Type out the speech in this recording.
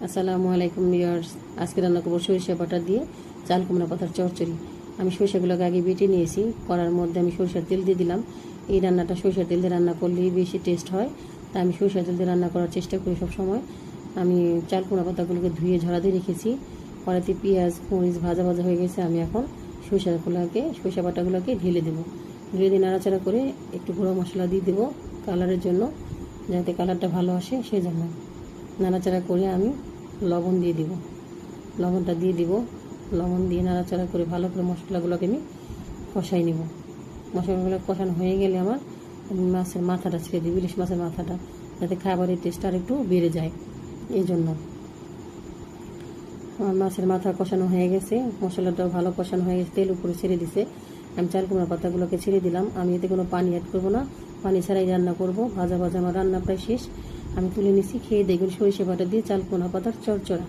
আসসালামু আলাইকুম ভিউয়ার্স। আজকে রান্না করবো সরিষা বাটা দিয়ে চাল কুমড়া পাতার চচ্চড়ি। আমি সরিষাগুলোকে আগে বেটে নিয়েছি, করার মধ্যে আমি সরিষার তেল দিয়ে দিলাম। এই রান্নাটা সরিষার তেল দিয়ে রান্না করলেই বেশি টেস্ট হয়, তাই আমি সরিষার তেল দিয়ে রান্না করার চেষ্টা করি সব সময়। আমি চাল কুমড়া পাতাগুলোকে ধুয়ে ঝরা দিয়ে রেখেছি। কড়াইতে পেঁয়াজ মরিচ ভাজা ভাজা হয়ে গেছে। আমি এখন সরিষা বাটাগুলোকে ঢেলে দেবো। ঢেলে দিয়ে নাড়াচাড়া করে একটু গুঁড়ো মশলা দিয়ে দেবো কালারের জন্য, যাতে কালারটা ভালো আসে সেই জন্য। নাড়াচাড়া করে আমি লবণ দিয়ে দিব, লবণটা দিয়ে দিব। লবণ দিয়ে নাড়াচাড়া করে ভালো করে মশলাগুলোকে আমি কষাই নিব। মশলাগুলো কষানো হয়ে গেলে আমার মাছের মাথাটা ছেড়ে দিব, ইলিশ মাছের মাথাটা, যাতে খাবারের টেস্ট আর একটু বেড়ে যায়। এই জন্য আমার মাছের মাথা কষানো হয়ে গেছে, মশলাটাও ভালো কষানো হয়ে গেছে, তেল উপরে ছেড়ে দিছে। আমি চাল কুমড়া পাতাগুলোকে ছেড়ে দিলাম। আমি এতে কোনো পানি অ্যাড করবো না, পানি ছাড়াই রান্না করব। ভাজা ভাজা আমার রান্না প্রায় শেষ। আমি তুলে নিছি, খেয়ে দেখুন সরিষা বাটা দিয়ে চাল কুমড়া পাতার চচ্চড়ি।